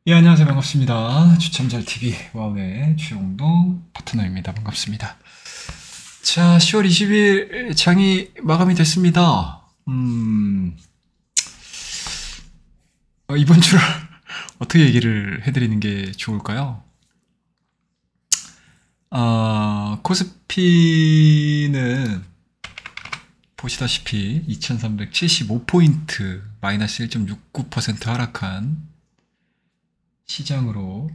예, 안녕하세요. 반갑습니다. 추첨잘TV 와우의 최용동 파트너입니다. 반갑습니다. 자, 10월 20일 장이 마감이 됐습니다. 이번 주를 어떻게 얘기를 해드리는 게 좋을까요? 코스피는 보시다시피 2375포인트 마이너스 1.69% 하락한 시장으로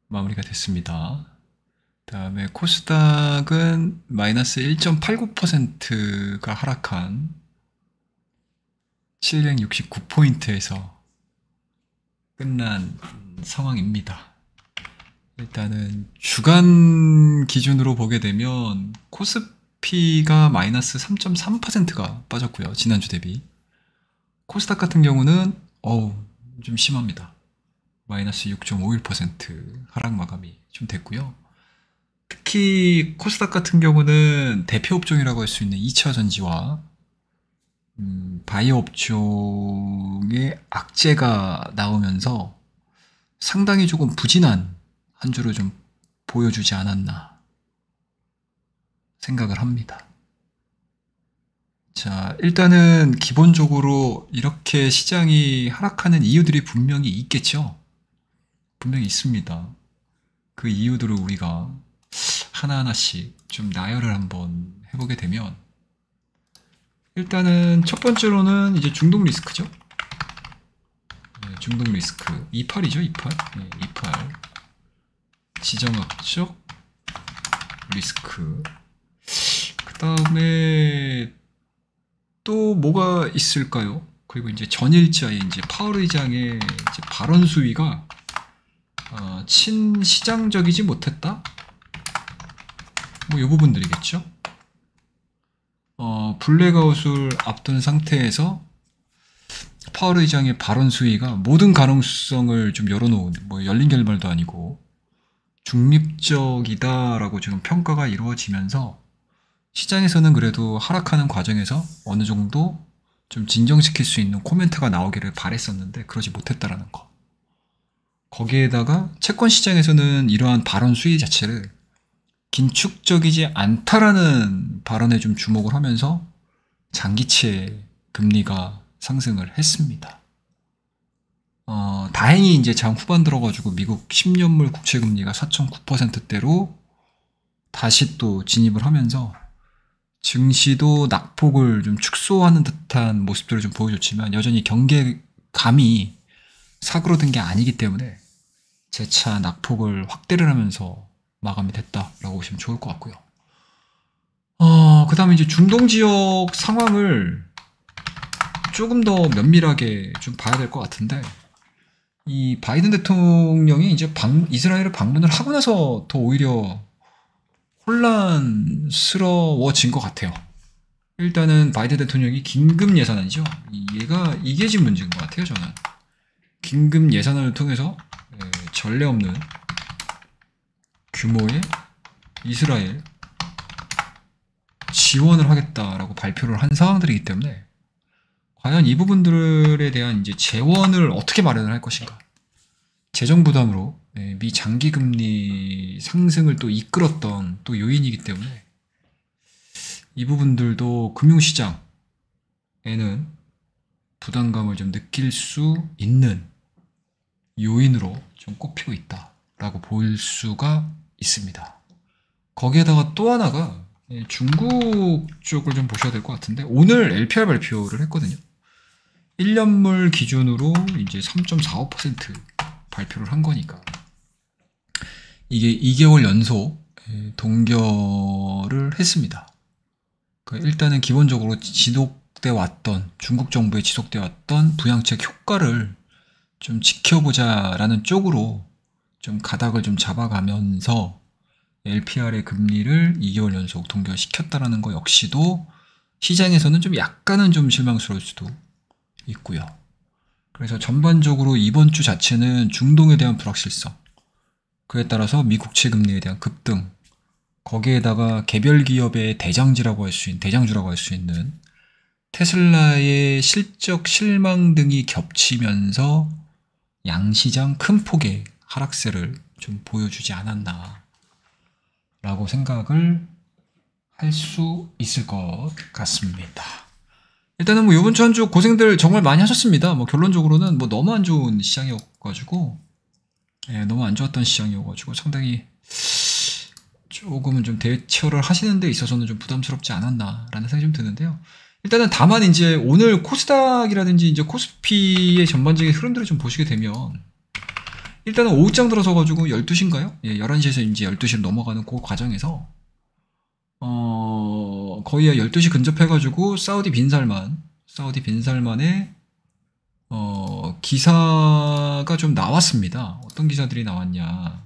마무리가 됐습니다. 다음에 코스닥은 마이너스 1.89%가 하락한 769포인트에서 끝난 상황입니다. 일단은 주간 기준으로 보게 되면 코스피가 마이너스 3.3%가 빠졌고요. 지난주 대비. 코스닥 같은 경우는 좀 심합니다. 마이너스 6.51% 하락 마감이 좀 됐고요. 특히 코스닥 같은 경우는 대표 업종이라고 할 수 있는 2차 전지와 바이오 업종의 악재가 나오면서 상당히 조금 부진한 한 주를 좀 보여주지 않았나 생각을 합니다. 자, 일단은 기본적으로 이렇게 시장이 하락하는 이유들이 분명히 있겠죠. 분명히 있습니다. 그 이유들을 우리가 하나하나씩 좀 나열을 한번 해보게 되면, 일단은 첫 번째로는 이제 중독 리스크죠. 네, 중독 리스크. 이팔이죠, 이팔. 네, 이팔. 지정학적 리스크. 그 다음에 또 뭐가 있을까요? 그리고 이제 전일자의 이제 파월 의장의 이제 발언 수위가 친시장적이지 못했다? 뭐 이 부분들이겠죠. 블랙아웃을 앞둔 상태에서 파월 의장의 발언 수위가 모든 가능성을 좀 열어놓은, 뭐 열린 결말도 아니고 중립적이다라고 지금 평가가 이루어지면서 시장에서는 그래도 하락하는 과정에서 어느 정도 좀 진정시킬 수 있는 코멘트가 나오기를 바랬었는데 그러지 못했다라는 거. 거기에다가 채권 시장에서는 이러한 발언 수위 자체를 긴축적이지 않다라는 발언에 좀 주목을 하면서 장기채 금리가 상승을 했습니다. 다행히 이제 장 후반 들어가지고 미국 10년물 국채 금리가 4.9%대로 다시 또 진입을 하면서 증시도 낙폭을 좀 축소하는 듯한 모습들을 좀 보여줬지만 여전히 경계감이 사그러든 게 아니기 때문에 재차 낙폭을 확대를 하면서 마감이 됐다라고 보시면 좋을 것 같고요. 그 다음에 이제 중동 지역 상황을 조금 더 면밀하게 좀 봐야 될 것 같은데, 이 바이든 대통령이 이제 이스라엘을 방문을 하고 나서 더 오히려 혼란스러워진 것 같아요. 일단은 바이든 대통령이 긴급 예산안이죠. 이게 지금 문제인 것 같아요, 저는. 긴급 예산안을 통해서 전례 없는 규모의 이스라엘 지원을 하겠다라고 발표를 한 상황들이기 때문에 과연 이 부분들에 대한 이제 재원을 어떻게 마련을 할 것인가. 재정 부담으로 미 장기 금리 상승을 또 이끌었던 또 요인이기 때문에 이 부분들도 금융시장에는 부담감을 좀 느낄 수 있는 요인으로 좀 꼽히고 있다라고 볼 수가 있습니다. 거기에다가 또 하나가 중국 쪽을 좀 보셔야 될 것 같은데, 오늘 LPR 발표를 했거든요. 1년물 기준으로 이제 3.45% 발표를 한 거니까 이게 2개월 연속 동결을 했습니다. 일단은 기본적으로 지속돼 왔던, 중국 정부에 지속돼 왔던 부양책 효과를 좀 지켜보자라는 쪽으로 좀 가닥을 좀 잡아가면서 LPR의 금리를 2개월 연속 동결시켰다라는 거 역시도 시장에서는 좀 약간은 좀 실망스러울 수도 있고요. 그래서 전반적으로 이번 주 자체는 중동에 대한 불확실성, 그에 따라서 미국채 금리에 대한 급등, 거기에다가 개별 기업의 대장주라고 할 수 있는 테슬라의 실적 실망 등이 겹치면서 양시장 큰 폭의 하락세를 좀 보여주지 않았나 라고 생각을 할 수 있을 것 같습니다. 일단은 뭐 이번 주 한 주 고생들 정말 많이 하셨습니다. 뭐 결론적으로는 뭐 너무 안 좋은 시장이어가지고, 너무 안 좋았던 시장이어가지고 상당히 조금은 좀 대처를 하시는 데 있어서는 좀 부담스럽지 않았나라는 생각이 좀 드는데요. 일단은 다만 이제 오늘 코스닥이라든지 이제 코스피의 전반적인 흐름들을 좀 보시게 되면, 일단은 오후장 들어서가지고 12시인가요? 11시에서 이제 12시로 넘어가는 그 과정에서 거의 12시 근접해가지고 사우디 빈살만의 기사가 좀 나왔습니다. 어떤 기사들이 나왔냐.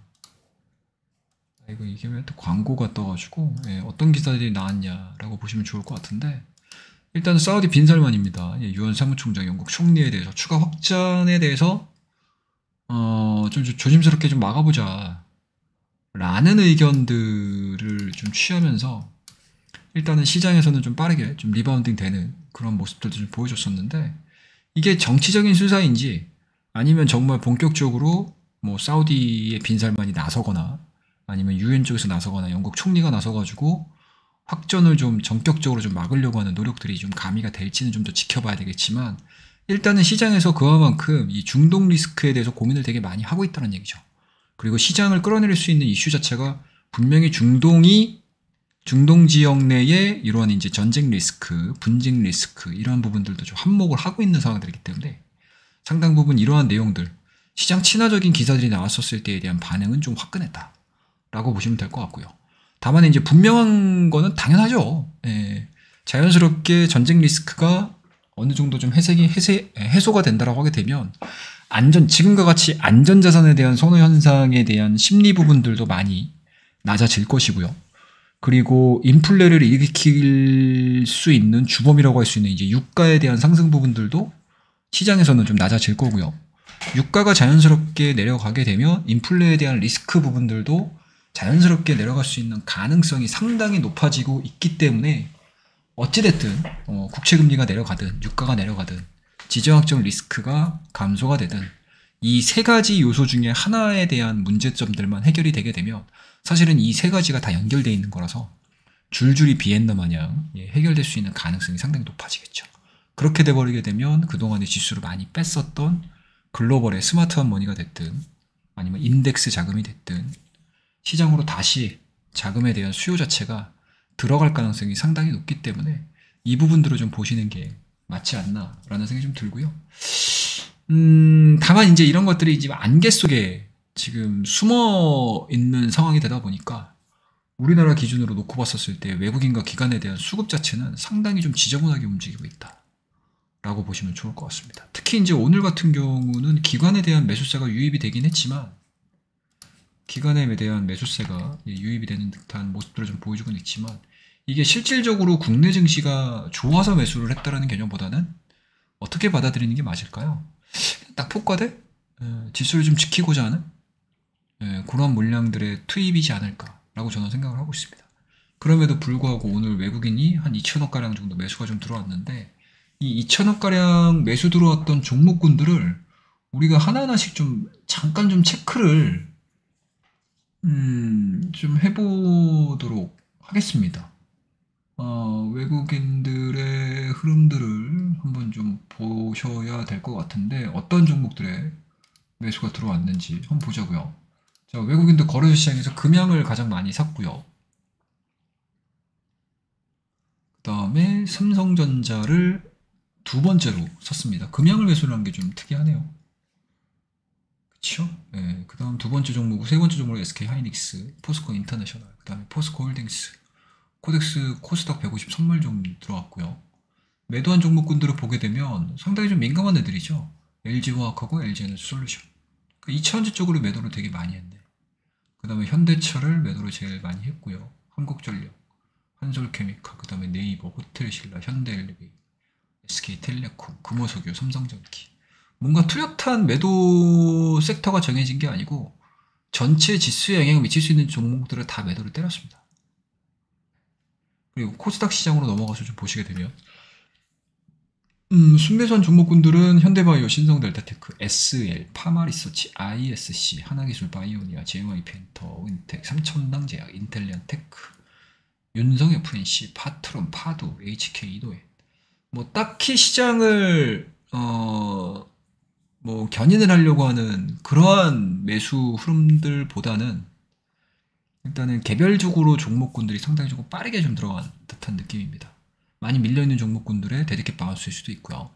이거 이게 왜 또 광고가 떠가지고, 어떤 기사들이 나왔냐라고 보시면 좋을 것 같은데, 일단 사우디 빈살만입니다. 유엔 사무총장 영국 총리에 대해서 추가 확전에 대해서 좀 조심스럽게 좀 막아보자 라는 의견들을 좀 취하면서, 일단은 시장에서는 좀 빠르게 좀 리바운딩 되는 그런 모습들도 좀 보여줬었는데, 이게 정치적인 수사인지 아니면 정말 본격적으로 뭐 사우디의 빈살만이 나서거나 아니면 유엔 쪽에서 나서거나 영국 총리가 나서가지고 확전을 좀 전격적으로 좀 막으려고 하는 노력들이 좀 가미가 될지는 좀 더 지켜봐야 되겠지만, 일단은 시장에서 그만큼 이 중동 리스크에 대해서 고민을 되게 많이 하고 있다는 얘기죠. 그리고 시장을 끌어내릴 수 있는 이슈 자체가 분명히 중동 지역 내에 이러한 이제 전쟁 리스크, 분쟁 리스크 이러한 부분들도 좀 한몫을 하고 있는 상황들이기 때문에 상당 부분 이러한 내용들, 시장 친화적인 기사들이 나왔었을 때에 대한 반응은 좀 화끈했다라고 보시면 될 것 같고요. 다만 이제 분명한 거는 당연하죠. 자연스럽게 전쟁 리스크가 어느 정도 좀 해소가 된다라고 하게 되면 지금과 같이 안전자산에 대한 선호 현상에 대한 심리 부분들도 많이 낮아질 것이고요. 그리고 인플레를 일으킬 수 있는 주범이라고 할 수 있는 이제 유가에 대한 상승 부분들도 시장에서는 좀 낮아질 거고요. 유가가 자연스럽게 내려가게 되면 인플레에 대한 리스크 부분들도 자연스럽게 내려갈 수 있는 가능성이 상당히 높아지고 있기 때문에, 어찌됐든 국채금리가 내려가든 유가가 내려가든 지정학적 리스크가 감소가 되든 이 세 가지 요소 중에 하나에 대한 문제점들만 해결이 되게 되면 사실은 이 세 가지가 다 연결되어 있는 거라서 줄줄이 비엔나 마냥 해결될 수 있는 가능성이 상당히 높아지겠죠. 그렇게 돼버리게 되면 그동안의 지수를 많이 뺐었던 글로벌의 스마트한 머니가 됐든 아니면 인덱스 자금이 됐든 시장으로 다시 자금에 대한 수요 자체가 들어갈 가능성이 상당히 높기 때문에 이 부분들을 좀 보시는 게 맞지 않나라는 생각이 좀 들고요. 다만 이제 이런 것들이 지금 안개 속에 지금 숨어 있는 상황이 되다 보니까 우리나라 기준으로 놓고 봤었을 때 외국인과 기관에 대한 수급 자체는 상당히 좀 지저분하게 움직이고 있다라고 보시면 좋을 것 같습니다. 특히 이제 오늘 같은 경우는 기관에 대한 매수세가 유입이 되긴 했지만, 기관에 대한 매수세가 유입이 되는 듯한 모습들을 좀 보여주고는 있지만, 이게 실질적으로 국내 증시가 좋아서 매수를 했다라는 개념보다는 어떻게 받아들이는 게 맞을까요? 딱 폭과대 지수를 좀 지키고자 하는 그런 물량들의 투입이지 않을까라고 저는 생각을 하고 있습니다. 그럼에도 불구하고 오늘 외국인이 한 2천억가량 정도 매수가 좀 들어왔는데, 이 2천억가량 매수 들어왔던 종목군들을 우리가 하나하나씩 좀 잠깐 좀 체크를 좀 해보도록 하겠습니다. 외국인들의 흐름들을 한번 좀 보셔야 될 것 같은데, 어떤 종목들의 매수가 들어왔는지 한번 보자고요. 자, 외국인들 거래소 시장에서 금양을 가장 많이 샀고요. 그 다음에 삼성전자를 두 번째로 샀습니다. 금양을 매수를 한 게 좀 특이하네요. 그쵸? 네, 그 다음 두 번째 종목, 세 번째 종목은 SK 하이닉스, 포스코 인터내셔널, 그 다음에 포스코 홀딩스, 코덱스 코스닥 150 선물 좀 들어왔고요. 매도한 종목군들을 보게 되면 상당히 좀 민감한 애들이죠. LG화학하고 LG에너지솔루션. 2차전지 쪽으로 매도를 되게 많이 했네. 그 다음에 현대차를 매도를 제일 많이 했고요. 한국전력, 한솔케미칼, 그 다음에 네이버, 호텔신라, 현대엘리베이, SK텔레콤, 금호석유, 삼성전기. 뭔가 뚜렷한 매도 섹터가 정해진 게 아니고 전체 지수에 영향을 미칠 수 있는 종목들을 다 매도를 때렸습니다. 그리고 코스닥 시장으로 넘어가서 좀 보시게 되면 순매수한 종목군들은 현대바이오, 신성델타테크, SL, 파마리서치, ISC, 하나기술, 바이오니아, JY펜터, 은텍, 삼천당제약, 인텔리언테크, 윤성 FNC, 파트론, 파도, HK 이노에. 뭐 딱히 시장을 뭐 견인을 하려고 하는 그러한 매수 흐름들보다는 일단은 개별적으로 종목군들이 상당히 조금 빠르게 좀 들어간 듯한 느낌입니다. 많이 밀려있는 종목군들의 데드캣 바운스일 수도 있고요.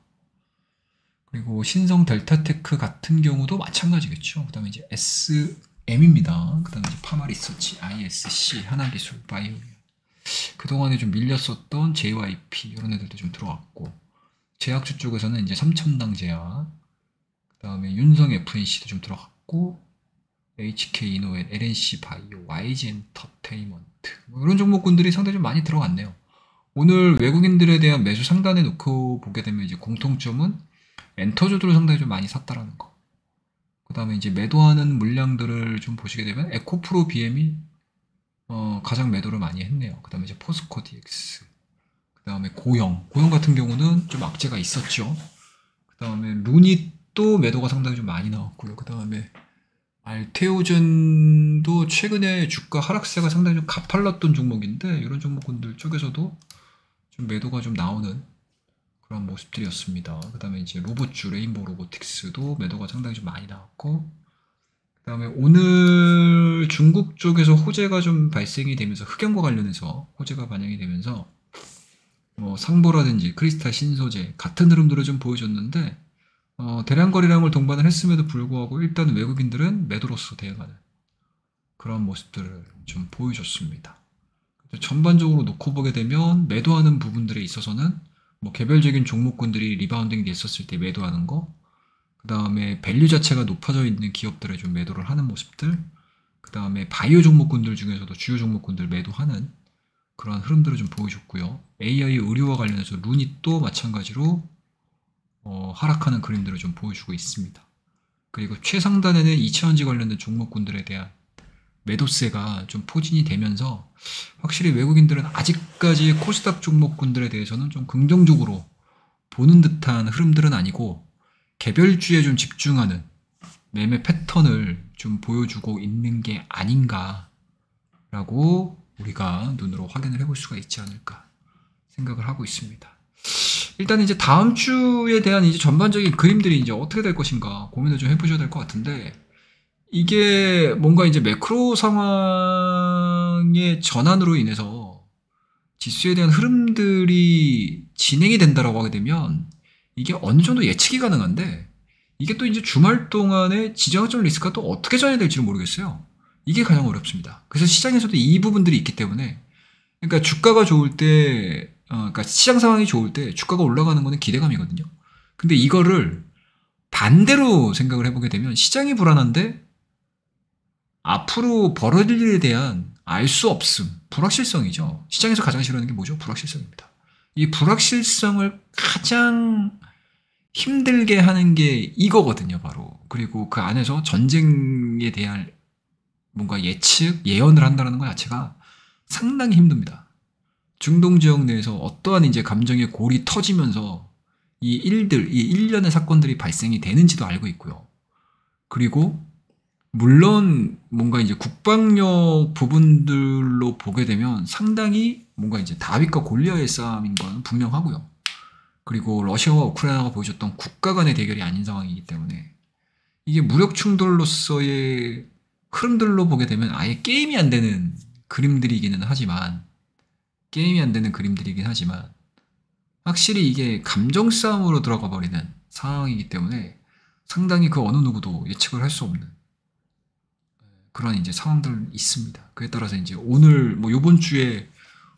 그리고 신성 델타테크 같은 경우도 마찬가지겠죠. 그 다음에 이제 SM입니다. 그 다음에 이제 파마리서치, ISC, 하나기술, 바이오니아. 그동안에 좀 밀렸었던 JYP 이런 애들도 좀 들어왔고, 제약주 쪽에서는 이제 삼천당 제약, 그 다음에 윤성 FNC도 좀 들어갔고, HK 이노ዌ, LNC 바이오, YG 엔터테인먼트 뭐 이런 종목군들이 상당히 좀 많이 들어갔네요. 오늘 외국인들에 대한 매수 상단에 놓고 보게 되면 이제 공통점은 엔터주들을 상당히 좀 많이 샀다라는 거. 그 다음에 이제 매도하는 물량들을 좀 보시게 되면 에코프로 BM이 가장 매도를 많이 했네요. 그 다음에 이제 포스코 DX, 그 다음에 고영 같은 경우는 좀 악재가 있었죠. 그 다음에 루닛도 매도가 상당히 좀 많이 나왔고요. 그 다음에 알테오젠도 최근에 주가 하락세가 상당히 좀 가팔랐던 종목인데 이런 종목군들 쪽에서도 좀 매도가 좀 나오는 그런 모습들이었습니다. 그 다음에 이제 로봇주 레인보우 로보틱스도 매도가 상당히 좀 많이 나왔고, 그 다음에 오늘 중국 쪽에서 호재가 좀 발생이 되면서 흑연과 관련해서 호재가 반영이 되면서 뭐 상보라든지 크리스탈 신소재 같은 흐름들을 좀 보여줬는데 대량 거래량을 동반을 했음에도 불구하고 일단 외국인들은 매도로서 대응하는 그런 모습들을 좀 보여줬습니다. 전반적으로 놓고 보게 되면 매도하는 부분들에 있어서는 뭐 개별적인 종목군들이 리바운딩 됐었을 때 매도하는 거, 그 다음에 밸류 자체가 높아져 있는 기업들에 좀 매도를 하는 모습들, 그 다음에 바이오 종목군들 중에서도 주요 종목군들 매도하는 그런 흐름들을 좀 보여줬고요. AI 의료와 관련해서 루닛도 마찬가지로 하락하는 그림들을 좀 보여주고 있습니다. 그리고 최상단에는 이차전지 관련된 종목군들에 대한 매도세가 좀 포진이 되면서 확실히 외국인들은 아직까지 코스닥 종목군들에 대해서는 좀 긍정적으로 보는 듯한 흐름들은 아니고 개별주에 좀 집중하는 매매 패턴을 좀 보여주고 있는 게 아닌가라고 우리가 눈으로 확인을 해볼 수가 있지 않을까 생각을 하고 있습니다. 일단 이제 다음 주에 대한 이제 전반적인 그림들이 이제 어떻게 될 것인가 고민을 좀 해보셔야 될 것 같은데, 이게 뭔가 이제 매크로 상황의 전환으로 인해서 지수에 대한 흐름들이 진행이 된다라고 하게 되면 이게 어느 정도 예측이 가능한데, 이게 또 이제 주말 동안에 지정학적 리스크가 또 어떻게 전환될지는 모르겠어요. 이게 가장 어렵습니다. 그래서 시장에서도 이 부분들이 있기 때문에, 그러니까 주가가 좋을 때, 그러니까 시장 상황이 좋을 때 주가가 올라가는 거는 기대감이거든요. 근데 이거를 반대로 생각을 해보게 되면 시장이 불안한데 앞으로 벌어질 일에 대한 알 수 없음, 불확실성이죠. 시장에서 가장 싫어하는 게 뭐죠? 불확실성입니다. 이 불확실성을 가장 힘들게 하는 게 이거거든요, 바로. 그리고 그 안에서 전쟁에 대한 뭔가 예측, 예언을 한다는 것 자체가 상당히 힘듭니다. 중동 지역 내에서 어떠한 이제 감정의 골이 터지면서 이 일들, 이 일련의 사건들이 발생이 되는지도 알고 있고요. 그리고 물론 뭔가 이제 국방력 부분들로 보게 되면 상당히 뭔가 이제 다윗과 골리앗의 싸움인 건 분명하고요. 그리고 러시아와 우크라이나가 보여줬던 국가 간의 대결이 아닌 상황이기 때문에 이게 무력 충돌로서의 흐름들로 보게 되면 아예 게임이 안 되는 그림들이기는 하지만 확실히 이게 감정 싸움으로 들어가 버리는 상황이기 때문에 상당히 그 어느 누구도 예측을 할 수 없는 그런 이제 상황들 있습니다. 그에 따라서 이제 오늘 뭐 요번 주에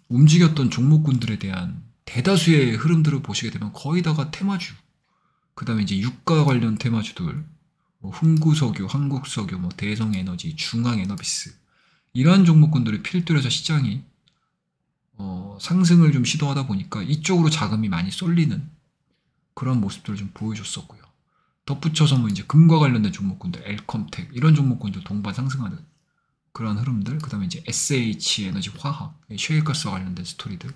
움직였던 종목군들에 대한 대다수의 흐름들을 보시게 되면 거의 다가 테마주, 그 다음에 이제 유가 관련 테마주들, 뭐 흥구석유, 한국석유, 뭐 대성에너지, 중앙에너비스 이러한 종목군들이 필두해서 시장이 상승을 좀 시도하다 보니까 이쪽으로 자금이 많이 쏠리는 그런 모습들을 좀 보여줬었고요. 덧붙여서 뭐 이제 금과 관련된 종목군들, 엘컴텍 이런 종목군들 동반 상승하는 그런 흐름들, 그 다음에 이제 SH 에너지 화학, 셰일가스와 관련된 스토리들,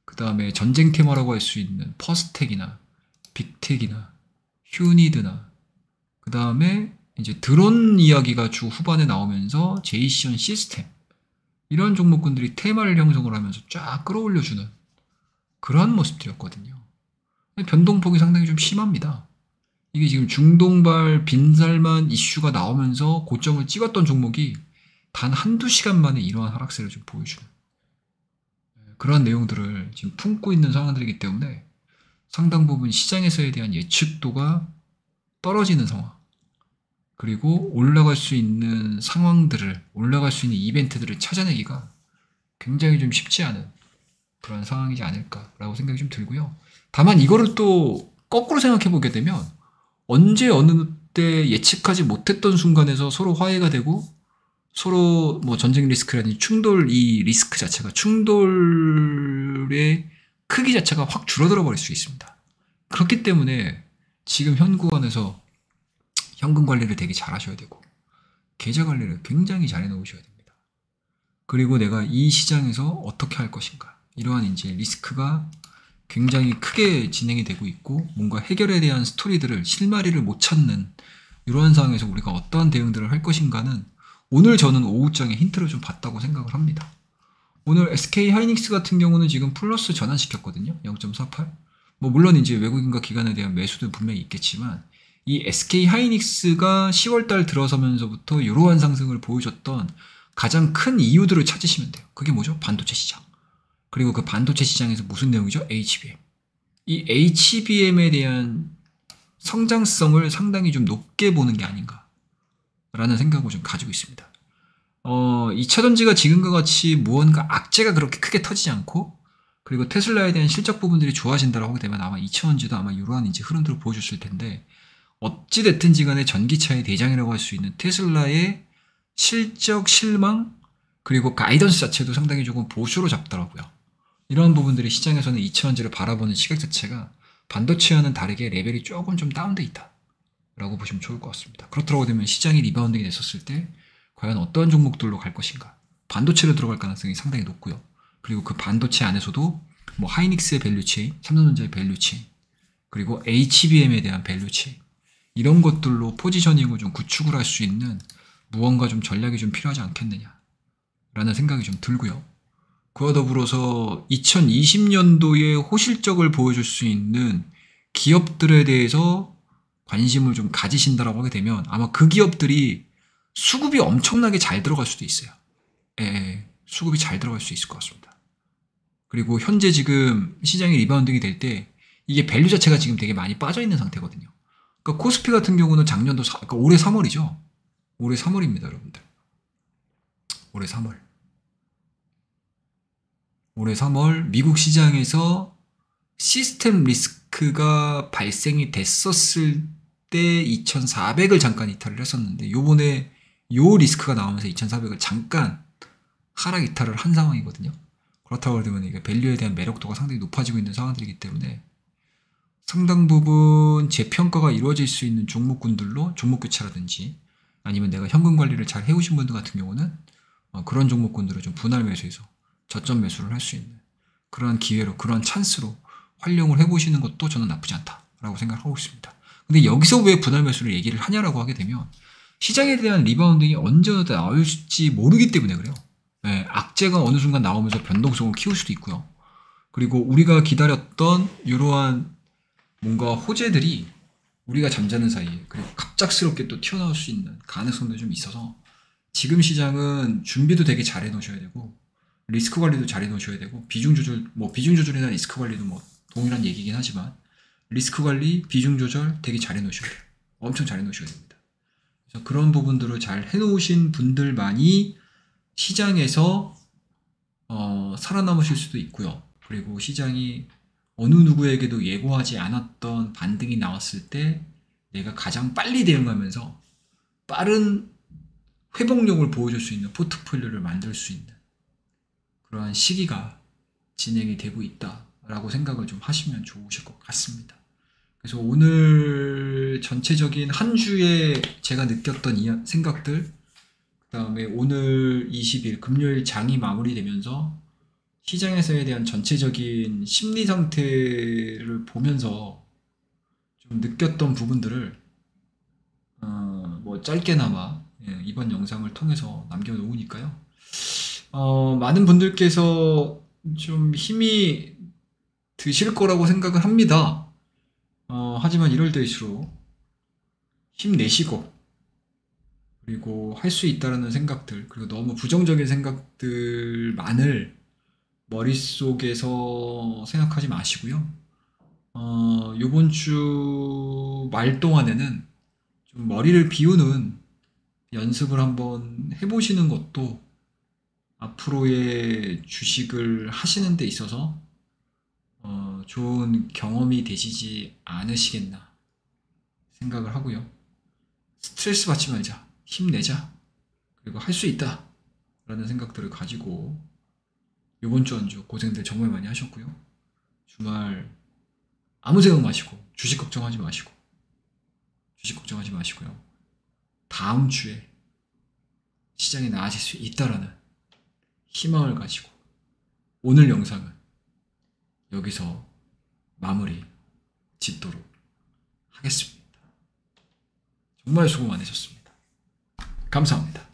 그 다음에 전쟁 테마라고 할 수 있는 퍼스텍이나 빅텍이나 휴니드나 그 다음에 이제 드론 이야기가 주 후반에 나오면서 제이션 시스템 이런 종목군들이 테마를 형성을 하면서 쫙 끌어올려주는 그러한 모습들이었거든요. 변동폭이 상당히 좀 심합니다. 이게 지금 중동발 빈살만 이슈가 나오면서 고점을 찍었던 종목이 단 한두 시간 만에 이러한 하락세를 좀 보여주는 그러한 내용들을 지금 품고 있는 상황들이기 때문에 상당 부분 시장에서에 대한 예측도가 떨어지는 상황, 그리고 올라갈 수 있는 상황들을, 올라갈 수 있는 이벤트들을 찾아내기가 굉장히 좀 쉽지 않은 그런 상황이지 않을까라고 생각이 좀 들고요. 다만 이거를 또 거꾸로 생각해 보게 되면 언제 어느 때 예측하지 못했던 순간에서 서로 화해가 되고 서로 뭐 전쟁 리스크라든지 충돌 이 리스크 자체가 충돌의 크기 자체가 확 줄어들어 버릴 수 있습니다. 그렇기 때문에 지금 현 구간에서 현금 관리를 되게 잘 하셔야 되고 계좌 관리를 굉장히 잘 해놓으셔야 됩니다. 그리고 내가 이 시장에서 어떻게 할 것인가 이러한 이제 리스크가 굉장히 크게 진행이 되고 있고 뭔가 해결에 대한 스토리들을 실마리를 못 찾는 이러한 상황에서 우리가 어떠한 대응들을 할 것인가는 오늘 저는 오후장에 힌트를 좀 봤다고 생각을 합니다. 오늘 SK 하이닉스 같은 경우는 지금 플러스 전환시켰거든요. 0.48. 뭐 물론 이제 외국인과 기관에 대한 매수도 분명히 있겠지만 이 SK 하이닉스가 10월달 들어서면서부터 이러한 상승을 보여줬던 가장 큰 이유들을 찾으시면 돼요. 그게 뭐죠? 반도체 시장. 그리고 그 반도체 시장에서 무슨 내용이죠? HBM. 이 HBM에 대한 성장성을 상당히 좀 높게 보는 게 아닌가 라는 생각을 좀 가지고 있습니다. 2차전지가 지금과 같이 무언가 악재가 그렇게 크게 터지지 않고 그리고 테슬라에 대한 실적 부분들이 좋아진다고 하게 되면 아마 2차전지도 아마 이러한 이제 흐름들을 보여줬을 텐데 어찌됐든지 간에 전기차의 대장이라고 할 수 있는 테슬라의 실적 실망 그리고 가이던스 자체도 상당히 조금 보수로 잡더라고요. 이런 부분들이 시장에서는 2차전지를 바라보는 시각 자체가 반도체와는 다르게 레벨이 조금 좀 다운돼 있다 라고 보시면 좋을 것 같습니다. 그렇다고 되면 시장이 리바운딩이 됐었을 때 과연 어떤 종목들로 갈 것인가 반도체로 들어갈 가능성이 상당히 높고요. 그리고 그 반도체 안에서도 뭐 하이닉스의 밸류체인, 삼성전자의 밸류체인 그리고 HBM에 대한 밸류체인 이런 것들로 포지셔닝을 좀 구축을 할 수 있는 무언가 좀 전략이 좀 필요하지 않겠느냐 라는 생각이 좀 들고요. 그와 더불어서 2020년도에 호실적을 보여줄 수 있는 기업들에 대해서 관심을 좀 가지신다라고 하게 되면 아마 그 기업들이 수급이 엄청나게 잘 들어갈 수도 있어요. 수급이 잘 들어갈 수 있을 것 같습니다. 그리고 현재 지금 시장이 리바운딩이 될 때 이게 밸류 자체가 지금 되게 많이 빠져 있는 상태거든요. 그러니까 코스피 같은 경우는 작년도 그러니까 올해 3월이죠. 올해 3월입니다, 여러분들. 올해 3월. 올해 3월 미국 시장에서 시스템 리스크가 발생이 됐었을 때 2,400을 잠깐 이탈을 했었는데 요번에 요 리스크가 나오면서 2,400을 잠깐 하락 이탈을 한 상황이거든요. 그렇다고 되면 이게 밸류에 대한 매력도가 상당히 높아지고 있는 상황들이기 때문에 상당 부분 재평가가 이루어질 수 있는 종목군들로 종목 교체라든지 아니면 내가 현금 관리를 잘 해오신 분들 같은 경우는 그런 종목군들을 좀 분할 매수해서 저점 매수를 할 수 있는 그러한 기회로 그러한 찬스로 활용을 해보시는 것도 저는 나쁘지 않다라고 생각하고 있습니다. 근데 여기서 왜 분할 매수를 얘기를 하냐라고 하게 되면 시장에 대한 리바운딩이 언제 나올지 모르기 때문에 그래요. 악재가 어느 순간 나오면서 변동성을 키울 수도 있고요. 그리고 우리가 기다렸던 이러한 뭔가 호재들이 우리가 잠자는 사이에 그리고 갑작스럽게 또 튀어나올 수 있는 가능성도 좀 있어서 지금 시장은 준비도 되게 잘 해놓으셔야 되고 리스크 관리도 잘 해놓으셔야 되고 비중 조절이나 리스크 관리도 뭐 동일한 얘기긴 하지만 리스크 관리, 비중 조절 되게 잘 해놓으셔야 돼요. 엄청 잘 해놓으셔야 됩니다. 그래서 그런 부분들을 잘 해놓으신 분들만이 시장에서 살아남으실 수도 있고요. 그리고 시장이 어느 누구에게도 예고하지 않았던 반등이 나왔을 때 내가 가장 빨리 대응하면서 빠른 회복력을 보여줄 수 있는 포트폴리오를 만들 수 있는 그러한 시기가 진행이 되고 있다라고 생각을 좀 하시면 좋으실 것 같습니다. 그래서 오늘 전체적인 한 주에 제가 느꼈던 생각들, 그 다음에 오늘 20일 금요일 장이 마무리되면서 시장에서에 대한 전체적인 심리 상태를 보면서 좀 느꼈던 부분들을 뭐 짧게나마 이번 영상을 통해서 남겨놓으니까요. 많은 분들께서 좀 힘이 드실 거라고 생각을 합니다. 하지만 이럴 때일수록 힘내시고, 그리고 할 수 있다라는 생각들, 그리고 너무 부정적인 생각들만을 머릿속에서 생각하지 마시고요. 요번 주 말 동안에는 좀 머리를 비우는 연습을 한번 해보시는 것도 앞으로의 주식을 하시는 데 있어서 좋은 경험이 되시지 않으시겠나 생각을 하고요. 스트레스 받지 말자, 힘내자, 그리고 할 수 있다 라는 생각들을 가지고 이번 주 한 주 고생들 정말 많이 하셨고요. 주말 아무 생각 마시고 주식 걱정하지 마시고요. 다음 주에 시장이 나아질 수 있다라는 희망을 가지고 오늘 영상은 여기서 마무리 짓도록 하겠습니다. 정말 수고 많으셨습니다. 감사합니다.